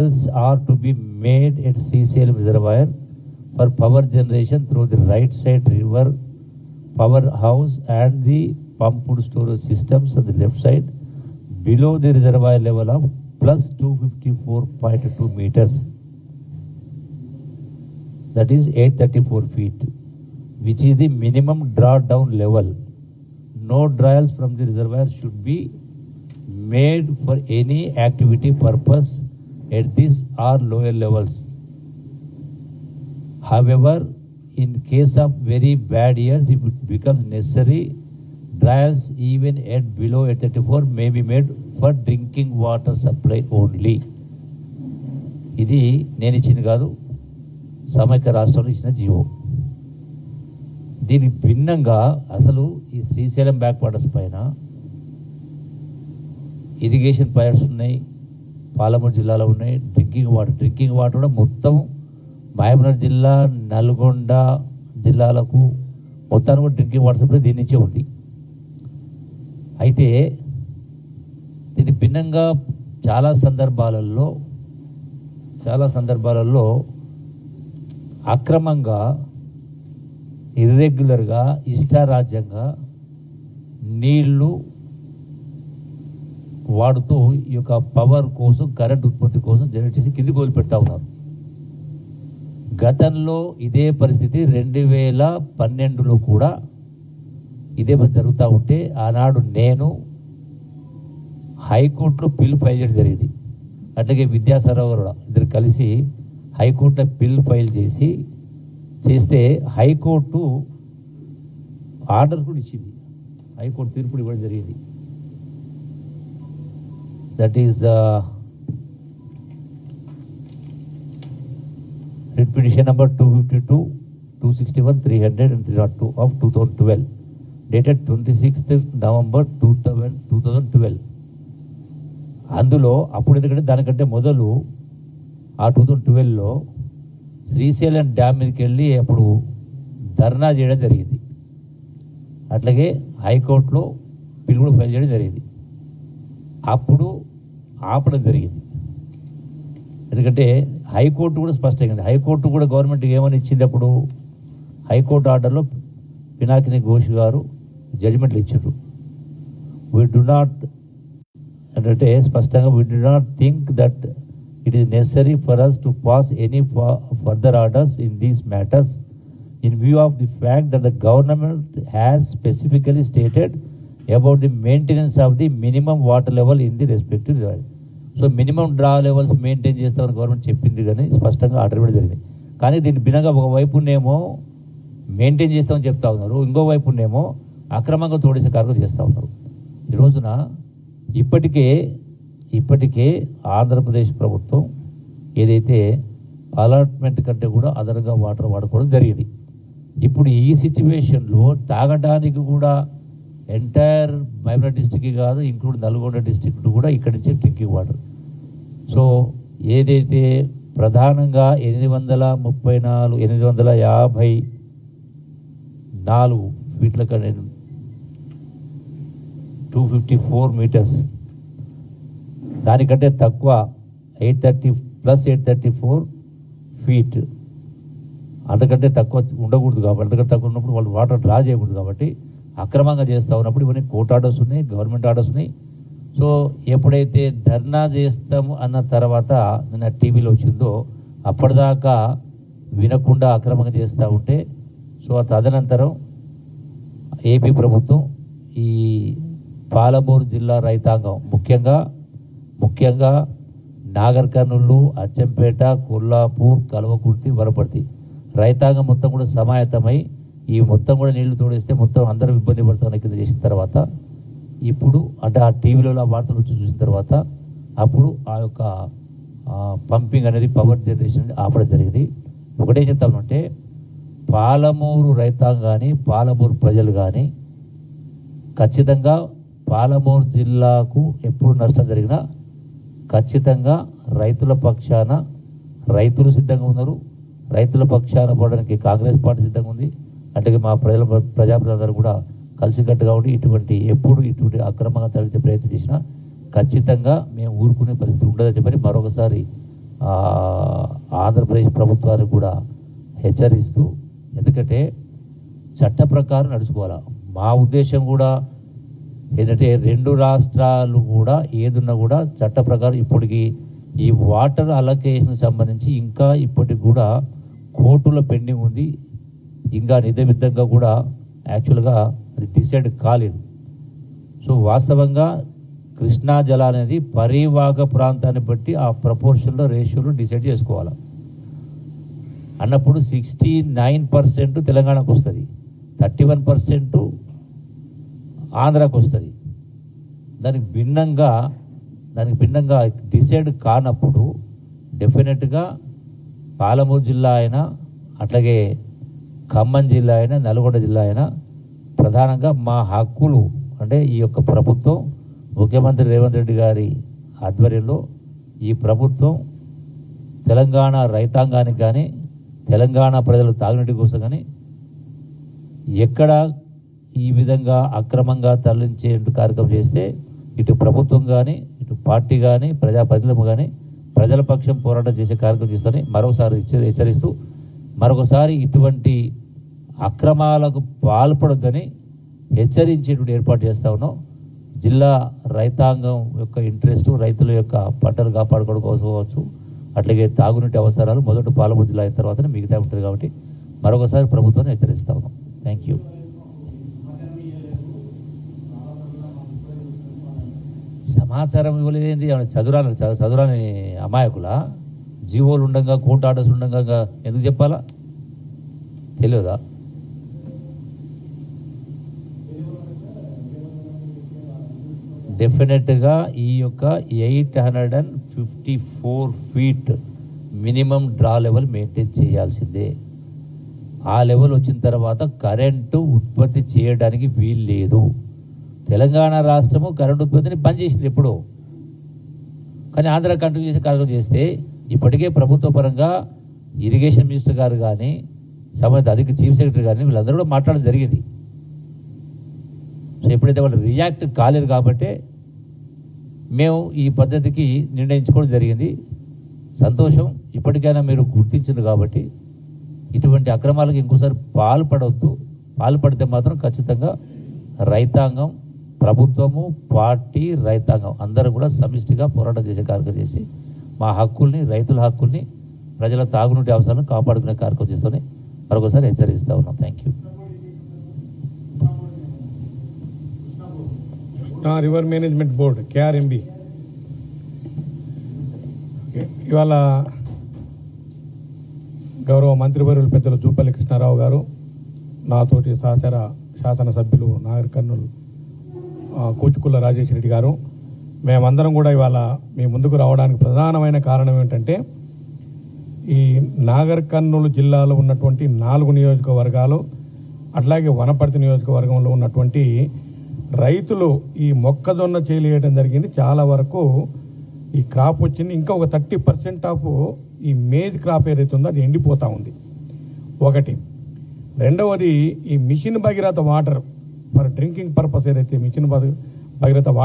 are to be made at Srisalem Reservoir for power generation through the right side river powerhouse and the pumped storage systems on the left side below the reservoir level of plus 254.2 meters, that is 834 feet, which is the minimum drawdown level. No drawals from the reservoir should be made for any activity purpose at this or lower levels. However, in case of very bad years, if it becomes necessary, drawals even at below 834 may be made for drinking water supply only. ఇది నేను ఇచ్చింది కాదు, సమైక్య రాష్ట్రంలో ఇచ్చిన GO. దీనికి భిన్నంగా అసలు ఈ శ్రీశైలం బ్యాక్ వాటర్స్ పైన ఇరిగేషన్ పైర్స్ ఉన్నాయి, పాలమూరు జిల్లాలో ఉన్నాయి. డ్రింకింగ్ వాటర్ కూడా మొత్తం మహబూబ్నగర్ జిల్లా, నల్గొండ జిల్లాలకు మొత్తానికి కూడా డ్రింకింగ్ వాటర్ సప్లై దీని నుంచే ఉంది. అయితే దీనికి భిన్నంగా చాలా సందర్భాలలో అక్రమంగా, ఇర్రెగ్యులర్గా, ఇష్టారాజ్యంగా నీళ్లు వాడుతూ ఈ యొక్క పవర్ కోసం, కరెంట్ ఉత్పత్తి కోసం జనరేట్ చేసి కిందికి వదిలిపెడతా ఉన్నారు. గతంలో ఇదే పరిస్థితి 2012లో కూడా ఇదే జరుగుతూ ఉంటే ఆనాడు నేను హైకోర్టులో పిల్ ఫైల్ చేయడం జరిగింది. అట్లాగే విద్యాసారావు కూడా ఇద్దరు కలిసి హైకోర్టులో పిల్ ఫైల్ చేస్తే హైకోర్టు ఆర్డర్ కూడా ఇచ్చింది, హైకోర్టు తీర్పు ఇవ్వడం జరిగింది. That is writ petition number 252, 261, 300 and 302 of 2012 dated 26th November 2012. అందులో అప్పుడు ఎందుకంటే దానికంటే మొదలు ఆ 2012లో శ్రీశైలం డ్యామ్ మీదకి వెళ్ళి అప్పుడు ధర్నా చేయడం జరిగింది. అట్లాగే హైకోర్టులో పిల్ కూడా ఫైల్ చేయడం జరిగింది. అప్పుడు ఆపడం జరిగింది. ఎందుకంటే హైకోర్టు కూడా స్పష్టంగా, హైకోర్టు కూడా గవర్నమెంట్కి ఏమని ఇచ్చింది, అప్పుడు హైకోర్టు ఆర్డర్లో పినాకిని ఘోష్ గారు జడ్జిమెంట్లు ఇచ్చారు. వీ డు నాట్ అంటే స్పష్టంగా we do not think that it is necessary for us to pass any further orders in these matters in view of the fact that the government has specifically stated about the maintenance of the minimum water level in the respective reservoir. So minimum draw levels maintain చేస్తామని government చెప్పింది, కానీ స్పష్టంగా order ఇవ్వడం జరిగింది. కానీ దీని భిన్నంగా ఒకవైపునేమో maintain చేస్తామని చెప్తా ఉన్నారు, ఇంకోవైపునేమో అక్రమంగా తోడేసే కార్యక్రమం చేస్తూ ఉన్నారు. ఈ రోజున ఇప్పటికే ఆంధ్రప్రదేశ్ ప్రభుత్వం ఏదైతే అలాట్మెంట్ కంటే కూడా అదనంగా వాటర్ వాడుకోవడం జరిగింది. ఇప్పుడు ఈ సిచ్యువేషన్లో తాగడానికి కూడా ఎంటైర్ మహబూబ్నగర్ డిస్టిక్ కాదు, ఇంక్లూడ్ నల్గొండ డిస్టిక్ట్ కూడా ఇక్కడి నుంచే డ్రింకింగ్ వాటర్. సో ఏదైతే ప్రధానంగా 854 ఫీట్ల కంటే 254 మీటర్స్, దానికంటే తక్కువ 830 ప్లస్ 834 ఫీట్, అంతకంటే తక్కువ ఉండకూడదు. కాబట్టి అంతకంటే తక్కువ ఉన్నప్పుడు వాళ్ళు వాటర్ డ్రా చేయకూడదు. కాబట్టి అక్రమంగా చేస్తూ ఉన్నప్పుడు ఇవన్నీ కోర్టు ఆర్డర్స్ ఉన్నాయి, గవర్నమెంట్ ఆర్డర్స్ ఉన్నాయి. సో ఎప్పుడైతే ధర్నా చేస్తాము అన్న తర్వాత నిన్న టీవీలో వచ్చిందో అప్పటిదాకా వినకుండా అక్రమంగా చేస్తూ ఉంటే, సో తదనంతరం ఏపీ ప్రభుత్వం ఈ పాలమూరు జిల్లా రైతాంగం ముఖ్యంగా నాగర్ కర్నూలు, అచ్చంపేట, కొల్లాపూర్, కల్వకుర్తి, వరపర్తి రైతాంగం మొత్తం కూడా సమాయత్తమై ఈ మొత్తం కూడా నీళ్లు తోడేస్తే మొత్తం అందరూ ఇబ్బంది పడుతున్న కింద చేసిన తర్వాత, ఇప్పుడు అంటే ఆ టీవీలో ఆ వార్తలు వచ్చి చూసిన తర్వాత అప్పుడు ఆ యొక్క పంపింగ్ అనేది, పవర్ జనరేషన్ ఆపడం జరిగింది. ఒకటే చెప్తామంటే పాలమూరు రైతాంగం కానీ, పాలమూరు ప్రజలు కానీ ఖచ్చితంగా పాలమూరు జిల్లాకు ఎప్పుడు నష్టం జరిగినా ఖచ్చితంగా రైతుల పక్షాన రైతులు సిద్ధంగా ఉన్నారు. రైతుల పక్షాన పడడానికి కాంగ్రెస్ పార్టీ సిద్ధంగా ఉంది. అంటే మా ప్రజాప్రతినిధులు కూడా కలిసికట్టుగా ఉండి ఇటువంటి అక్రమంగా తరలించే ప్రయత్నం చేసినా ఖచ్చితంగా మేము ఊరుకునే పరిస్థితి ఉండదని చెప్పని మరొకసారి ఆంధ్రప్రదేశ్ ప్రభుత్వానికి కూడా హెచ్చరిస్తూ, ఎందుకంటే చట్ట ప్రకారం నడుచుకోవాలి. మా ఉద్దేశం కూడా ఏంటంటే 2 రాష్ట్రాలు కూడా ఏదున్నా కూడా చట్ట ప్రకారం ఇప్పటికి ఈ వాటర్ అలొకేషన్ సంబంధించి ఇంకా ఇప్పటికి కూడా కోర్టులో పెండింగ్ ఉంది. ఇంకా నిజవిధంగా కూడా యాక్చువల్గా అది డిసైడ్ కాలేదు. సో వాస్తవంగా కృష్ణా జల అనేది పరివాహక ప్రాంతాన్ని బట్టి ఆ ప్రపోర్షన్లో రేషియోలు డిసైడ్ చేసుకోవాలి. అన్నప్పుడు 69% తెలంగాణకు వస్తుంది, 31% ఆంధ్రాకు వస్తుంది. దానికి భిన్నంగా డిసైడ్ కానప్పుడు డెఫినెట్గా పాలమూరు జిల్లా అయినా, అట్లాగే ఖమ్మం జిల్లా అయినా, నల్గొండ జిల్లా అయినా ప్రధానంగా మా హక్కులు అంటే ఈ యొక్క ప్రభుత్వం ముఖ్యమంత్రి రేవంత్ రెడ్డి గారి ఆధ్వర్యంలో ఈ ప్రభుత్వం తెలంగాణ రైతాంగానికి కానీ, తెలంగాణ ప్రజల తాగునీటి కోసం కానీ ఎక్కడ ఈ విధంగా అక్రమంగా తరలించే కార్యక్రమం చేస్తే ఇటు ప్రభుత్వం కానీ, ఇటు పార్టీ కానీ, ప్రజాప్రతినిధులు కానీ ప్రజల పక్షం పోరాటం చేసే కార్యక్రమం చేస్తారని మరోసారి హెచ్చరిస్తూ, మరొకసారి ఇటువంటి అక్రమాలకు పాల్పడొద్దని హెచ్చరించేటువంటి ఏర్పాటు చేస్తా ఉన్నాం. జిల్లా రైతాంగం యొక్క ఇంట్రెస్ట్, రైతుల యొక్క పంటలు కాపాడుకోవడం కోసం కావచ్చు, అట్లాగే తాగునీటి అవసరాలు మొదట పాలమూరు జిల్లా అయిన తర్వాతనే మిగతా ఉంటుంది. కాబట్టి మరొకసారి ప్రభుత్వాన్ని హెచ్చరిస్తా ఉన్నాం. Thank you. సమాచారం ఇవ్వలేదేంటి? చదువురాని అమాయకుల జీవోలు ఉండగా, కోర్టు ఆర్డర్స్ ఉండగా ఎందుకు చెప్పాలా? తెలియదా? డెఫినెట్గా ఈ యొక్క 854 feet minimum draw level maintain చేయాల్సిందే. ఆ లెవెల్ వచ్చిన తర్వాత కరెంటు ఉత్పత్తి చేయడానికి వీలు లేదు. తెలంగాణ రాష్ట్రము కరెంటు ఉత్పత్తిని బంద్ చేసింది ఎప్పుడో, కానీ ఆంధ్ర కంటిన్యూ చేసే కార్యక్రమం చేస్తే ఇప్పటికే ప్రభుత్వ పరంగా ఇరిగేషన్ మినిస్టర్ గారు కానీ, సంబంధిత అధిక చీఫ్ సెక్రటరీ కానీ వీళ్ళందరూ కూడా మాట్లాడడం జరిగింది. సో ఎప్పుడైతే వాళ్ళు రియాక్ట్ కాలేదు కాబట్టి మేము ఈ పద్ధతికి నిర్ణయించుకోవడం జరిగింది. సంతోషం, ఇప్పటికైనా మీరు గుర్తించింది కాబట్టి ఇటువంటి అక్రమాలకు ఇంకోసారి పాల్పడితే మాత్రం ఖచ్చితంగా రైతాంగం, ప్రభుత్వము, పార్టీ, రైతాంగం అందరూ కూడా సమిష్టిగా పోరాటం చేసే కార్యక్రమం చేసి మా హక్కుల్ని, రైతుల హక్కుల్ని, ప్రజల తాగునీటి అవసరాలను కాపాడుకునే కార్యక్రమం చేస్తూనే మరొకసారి హెచ్చరిస్తూ ఉన్నాం. Thank you. River management board KRMB ఇవాళ గౌరవ మంత్రివర్యులు పెద్దలు జూపల్లి కృష్ణారావు గారు, నాతోటి సహచర శాసనసభ్యులు నాగర్ కర్నూలు కూచుకుల్ల రాజేష్ రెడ్డి గారు, మేమందరం కూడా ఇవాళ మీ ముందుకు రావడానికి ప్రధానమైన కారణం ఏమిటంటే ఈ నాగర్ కర్నూలు జిల్లాలో ఉన్నటువంటి 4 నియోజకవర్గాలు, అట్లాగే వనపర్తి నియోజకవర్గంలో ఉన్నటువంటి రైతులు ఈ మొక్కజొన్న చేయలేయడం జరిగింది. చాలా వరకు ఈ క్రాప్ వచ్చింది. ఇంకా ఒక 30% ఆఫ్ ఈ మేజ్ క్రాప్ ఏదైతే ఉందో అది ఎండిపోతూ ఉంది. ఒకటి. రెండవది, ఈ mission Bhagiratha water for drinking purpose ఏదైతే మిషన్ భగీరథ